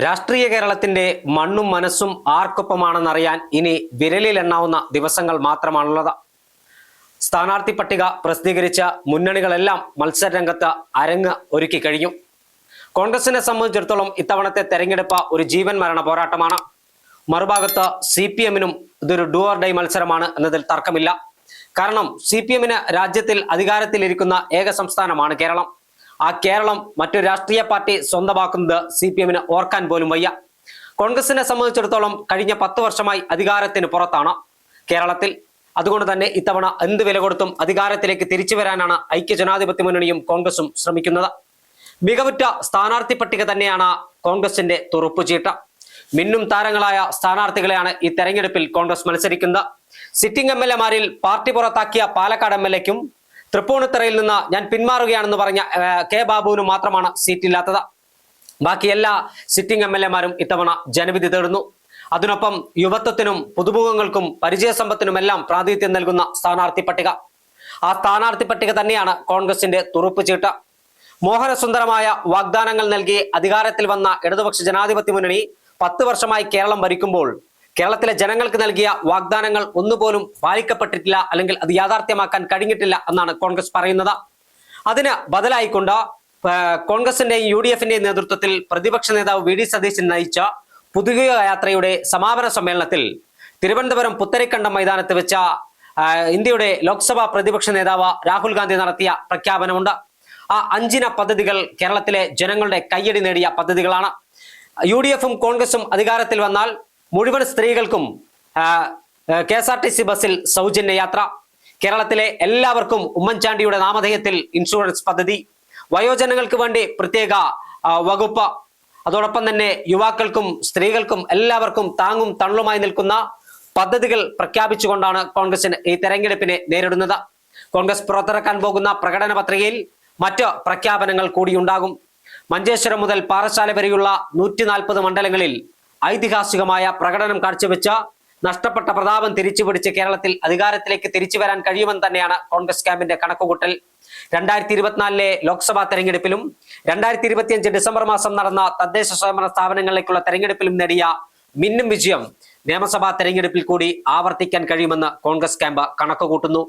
രാഷ്ട്രീയ കേരളത്തിന്റെ മണ്ണും മനസ്സും ആർക്കൊപ്പമാണെന്നറിയാൻ ഇനി വിരലിൽ എണ്ണാവുന്ന ദിവസങ്ങൾ മാത്രമാണുള്ളത്. സ്ഥാനാർത്ഥി പട്ടിക പ്രസിദ്ധീകരിച്ച മുന്നണികളെല്ലാം മത്സരരംഗത്ത് അരങ്ങ് ഒരുക്കി കഴിഞ്ഞു. കോൺഗ്രസിനെ സംബന്ധിച്ചിടത്തോളം ഇത്തവണത്തെ തെരഞ്ഞെടുപ്പ് ഒരു ജീവൻ മരണ പോരാട്ടമാണ്. മറുഭാഗത്ത് CPM-നും ഇതൊരു ഡു ഓർ ഡൈ മത്സരമാണ് എന്നതിൽ തർക്കമില്ല. കാരണം CPM-ന് രാജ്യത്തിൽ അധികാരത്തിലിരിക്കുന്ന ഏക സംസ്ഥാനമാണ് കേരളം. ആ കേരളം മറ്റൊരു രാഷ്ട്രീയ പാർട്ടി സ്വന്തമാക്കുന്നത് CPM-ന് ഓർക്കാൻ പോലും വയ്യ. കോൺഗ്രസിനെ സംബന്ധിച്ചിടത്തോളം കഴിഞ്ഞ 10 വർഷമായി അധികാരത്തിന് പുറത്താണ് കേരളത്തിൽ. അതുകൊണ്ട് തന്നെ ഇത്തവണ എന്ത് വില കൊടുത്തും അധികാരത്തിലേക്ക് തിരിച്ചു വരാനാണ് ഐക്യജനാധിപത്യ മുന്നണിയും കോൺഗ്രസും ശ്രമിക്കുന്നത്. മികവുറ്റ സ്ഥാനാർത്ഥി പട്ടിക തന്നെയാണ് കോൺഗ്രസിന്റെ തുറുപ്പുചീട്ട്. മിന്നും താരങ്ങളായ സ്ഥാനാർത്ഥികളെയാണ് ഈ തെരഞ്ഞെടുപ്പിൽ കോൺഗ്രസ് മത്സരിക്കുന്നത്. സിറ്റിംഗ് MLA-മാരിൽ പാർട്ടി പുറത്താക്കിയ പാലക്കാട് MLA-ക്കും തൃപ്പൂണിത്തറയിൽ നിന്ന് ഞാൻ പിന്മാറുകയാണെന്ന് പറഞ്ഞ K. ബാബുവിനും മാത്രമാണ് സീറ്റില്ലാത്തത്. ബാക്കി എല്ലാ സിറ്റിംഗ് MLA-മാരും ഇത്തവണ ജനവിധി തേടുന്നു. അതിനൊപ്പം യുവത്വത്തിനും പുതുമുഖങ്ങൾക്കും പരിചയസമ്പത്തിനുമെല്ലാം പ്രാതിനിധ്യം നൽകുന്ന സ്ഥാനാർത്ഥി പട്ടിക. ആ സ്ഥാനാർത്ഥി പട്ടിക തന്നെയാണ് കോൺഗ്രസിന്റെ തുറുപ്പുചീട്ട്. മോഹനസുന്ദരമായ വാഗ്ദാനങ്ങൾ നൽകി അധികാരത്തിൽ വന്ന ഇടതുപക്ഷ ജനാധിപത്യ മുന്നണി 10 വർഷമായി കേരളം ഭരിക്കുമ്പോൾ കേരളത്തിലെ ജനങ്ങൾക്ക് നൽകിയ വാഗ്ദാനങ്ങൾ ഒന്നുപോലും പാലിക്കപ്പെട്ടിട്ടില്ല, അല്ലെങ്കിൽ അത് യാഥാർത്ഥ്യമാക്കാൻ കഴിഞ്ഞിട്ടില്ല എന്നാണ് കോൺഗ്രസ് പറയുന്നത്. അതിന് ബദലായിക്കൊണ്ട് കോൺഗ്രസിന്റെയും UDF-ന്റെയും നേതൃത്വത്തിൽ പ്രതിപക്ഷ നേതാവ് VD സതീശൻ നയിച്ച പുതുയുഗ യാത്രയുടെ സമാപന സമ്മേളനത്തിൽ തിരുവനന്തപുരം പുത്തരിക്കണ്ടം മൈതാനത്ത് വെച്ച ഇന്ത്യയുടെ ലോക്സഭാ പ്രതിപക്ഷ നേതാവ് രാഹുൽ ഗാന്ധി നടത്തിയ പ്രഖ്യാപനമുണ്ട്. ആ 5 ഇന പദ്ധതികൾ കേരളത്തിലെ ജനങ്ങളുടെ കയ്യടി നേടിയ പദ്ധതികളാണ്. UDF-ഉം കോൺഗ്രസും അധികാരത്തിൽ വന്നാൽ മുഴുവൻ സ്ത്രീകൾക്കും KSRTC ബസ്സിൽ സൗജന്യ യാത്ര, കേരളത്തിലെ എല്ലാവർക്കും ഉമ്മൻചാണ്ടിയുടെ നാമധേയത്തിൽ ഇൻഷുറൻസ് പദ്ധതി, വയോജനങ്ങൾക്ക് വേണ്ടി പ്രത്യേക വകുപ്പ്, അതോടൊപ്പം തന്നെ യുവാക്കൾക്കും സ്ത്രീകൾക്കും എല്ലാവർക്കും താങ്ങും തണലുമായി നിൽക്കുന്ന പദ്ധതികൾ പ്രഖ്യാപിച്ചുകൊണ്ടാണ് കോൺഗ്രസിന് ഈ തെരഞ്ഞെടുപ്പിനെ നേരിടുന്നത്. കോൺഗ്രസ് പുറത്തിറക്കാൻ പോകുന്ന പ്രകടന പത്രികയിൽ മറ്റ് പ്രഖ്യാപനങ്ങൾ കൂടിയുണ്ടാകും. മഞ്ചേശ്വരം മുതൽ പാറശാല വരെയുള്ള 140 മണ്ഡലങ്ങളിൽ ഐതിഹാസികമായ പ്രകടനം കാഴ്ചവെച്ച നഷ്ടപ്പെട്ട പ്രതാപം തിരിച്ചുപിടിച്ച് കേരളത്തിൽ അധികാരത്തിലേക്ക് തിരിച്ചു വരാൻ കഴിയുമെന്ന് തന്നെയാണ് കോൺഗ്രസ് ക്യാമ്പിന്റെ കണക്കുകൂട്ടൽ. 2024 ലോക്സഭാ തെരഞ്ഞെടുപ്പിലും 2025 ഡിസംബർ മാസം നടന്ന തദ്ദേശ സ്വയംഭരണ സ്ഥാപനങ്ങളിലേക്കുള്ള തെരഞ്ഞെടുപ്പിലും നേടിയ മിന്നും വിജയം നിയമസഭാ തെരഞ്ഞെടുപ്പിൽ കൂടി ആവർത്തിക്കാൻ കഴിയുമെന്ന് കോൺഗ്രസ് ക്യാമ്പ് കണക്കുകൂട്ടുന്നു.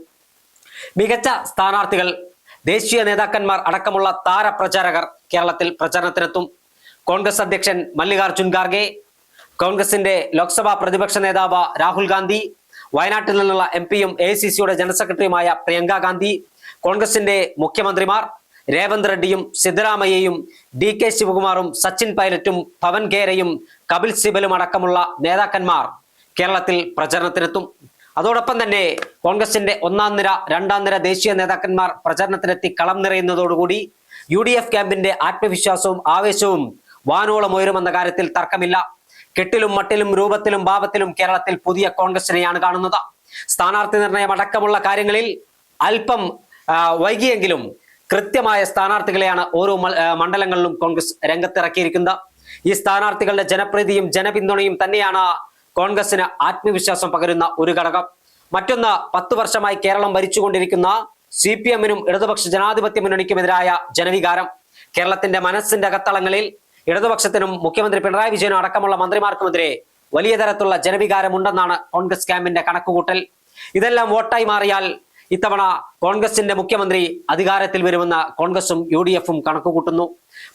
മികച്ച സ്ഥാനാർത്ഥികൾ, ദേശീയ നേതാക്കന്മാർ അടക്കമുള്ള താരപ്രചാരകർ കേരളത്തിൽ പ്രചരണത്തിനെത്തും. കോൺഗ്രസ് അധ്യക്ഷൻ മല്ലികാർജുൻ ഖാർഗെ, കോൺഗ്രസിന്റെ ലോക്സഭാ പ്രതിപക്ഷ നേതാവ് രാഹുൽ ഗാന്ധി, വയനാട്ടിൽ നിന്നുള്ള MP-യും AICC-യുടെ ജനറൽ സെക്രട്ടറിയുമായ പ്രിയങ്ക ഗാന്ധി, കോൺഗ്രസിന്റെ മുഖ്യമന്ത്രിമാർ രേവന്ത് റെഡ്ഡിയും സിദ്ധരാമയ്യയും DK ശിവകുമാറും സച്ചിൻ പൈലറ്റും പവൻ ഖേരയും കപിൽ സിബലും അടക്കമുള്ള നേതാക്കന്മാർ കേരളത്തിൽ പ്രചരണത്തിനെത്തും. അതോടൊപ്പം തന്നെ കോൺഗ്രസിന്റെ 1ാം നിര 2ാം നിര ദേശീയ നേതാക്കന്മാർ പ്രചരണത്തിനെത്തി കളം നിറയുന്നതോടുകൂടി UDF ക്യാമ്പിന്റെ ആത്മവിശ്വാസവും ആവേശവും വാനോളം ഉയരുമെന്ന കാര്യത്തിൽ തർക്കമില്ല. കെട്ടിലും മട്ടിലും രൂപത്തിലും ഭാവത്തിലും കേരളത്തിൽ പുതിയ കോൺഗ്രസിനെയാണ് കാണുന്നത്. സ്ഥാനാർത്ഥി നിർണയം അടക്കമുള്ള കാര്യങ്ങളിൽ അല്പം വൈകിയെങ്കിലും കൃത്യമായ സ്ഥാനാർത്ഥികളെയാണ് ഓരോ മണ്ഡലങ്ങളിലും കോൺഗ്രസ് രംഗത്തിറക്കിയിരിക്കുന്നത്. ഈ സ്ഥാനാർത്ഥികളുടെ ജനപ്രീതിയും ജനപിന്തുണയും തന്നെയാണ് കോൺഗ്രസിന് ആത്മവിശ്വാസം പകരുന്ന ഒരു ഘടകം. മറ്റൊന്ന്, 10 വർഷമായി കേരളം ഭരിച്ചുകൊണ്ടിരിക്കുന്ന CPM-നും ഇടതുപക്ഷ ജനാധിപത്യ മുന്നണിക്കുമെതിരായ ജനവികാരം. കേരളത്തിന്റെ മനസ്സിന്റെ അകത്തളങ്ങളിൽ ഇടതുപക്ഷത്തിനും മുഖ്യമന്ത്രി പിണറായി വിജയനും അടക്കമുള്ള മന്ത്രിമാർക്കുമെതിരെ വലിയ തരത്തിലുള്ള ജനവികാരം ഉണ്ടെന്നാണ് കോൺഗ്രസ് ക്യാമ്പിന്റെ കണക്കുകൂട്ടൽ. ഇതെല്ലാം വോട്ടായി മാറിയാൽ ഇത്തവണ കോൺഗ്രസിന്റെ മുഖ്യമന്ത്രി അധികാരത്തിൽ വരുമെന്ന് കോൺഗ്രസും UDF-ഉം കണക്കുകൂട്ടുന്നു.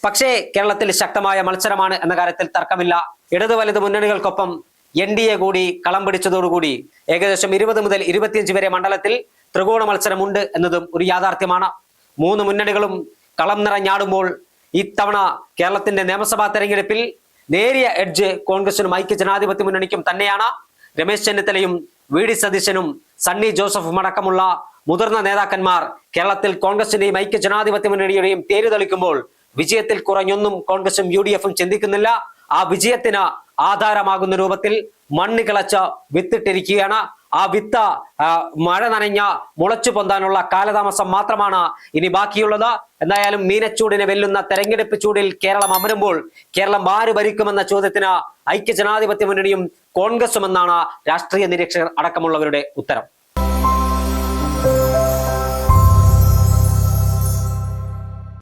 പക്ഷേ കേരളത്തിൽ ശക്തമായ മത്സരമാണ് എന്ന കാര്യത്തിൽ തർക്കമില്ല. ഇടതു വലത് മുന്നണികൾക്കൊപ്പം NDA കൂടി കളം പിടിച്ചതോടുകൂടി ഏകദേശം 20 മുതൽ 25 വരെ മണ്ഡലത്തിൽ ത്രികോണ മത്സരമുണ്ട് എന്നതും ഒരു യാഥാർത്ഥ്യമാണ്. 3 മുന്നണികളും കളം നിറഞ്ഞാടുമ്പോൾ ഇത്തവണ കേരളത്തിന്റെ നിയമസഭാ തെരഞ്ഞെടുപ്പിൽ നേരിയ എഡ്ജ് കോൺഗ്രസിനും ഐക്യജനാധിപത്യ മുന്നണിക്കും തന്നെയാണ്. രമേശ് ചെന്നിത്തലയും VD സതീശനും സണ്ണി ജോസഫും അടക്കമുള്ള മുതിർന്ന നേതാക്കന്മാർ കേരളത്തിൽ കോൺഗ്രസിന്റെയും ഐക്യജനാധിപത്യ മുന്നണിയുടെയും തേര് തെളിക്കുമ്പോൾ വിജയത്തിൽ കുറഞ്ഞൊന്നും കോൺഗ്രസും UDF-ഉം ചിന്തിക്കുന്നില്ല. ആ വിജയത്തിന് ആധാരമാകുന്ന രൂപത്തിൽ മണ്ണ് കിളച്ച് വിത്തിട്ടിരിക്കുകയാണ്. ആ വിത്ത് മഴ നനഞ്ഞ മുളച്ചു പൊന്താനുള്ള കാലതാമസം മാത്രമാണ് ഇനി ബാക്കിയുള്ളത്. എന്തായാലും മീനച്ചൂടിനെ വെല്ലുന്ന തെരഞ്ഞെടുപ്പ് ചൂടിൽ കേരളം അമരുമ്പോൾ കേരളം ആര് ഭരിക്കുമെന്ന ചോദ്യത്തിന് ഐക്യജനാധിപത്യ മുന്നണിയും കോൺഗ്രസും എന്നാണ് രാഷ്ട്രീയ നിരീക്ഷകർ അടക്കമുള്ളവരുടെ ഉത്തരം.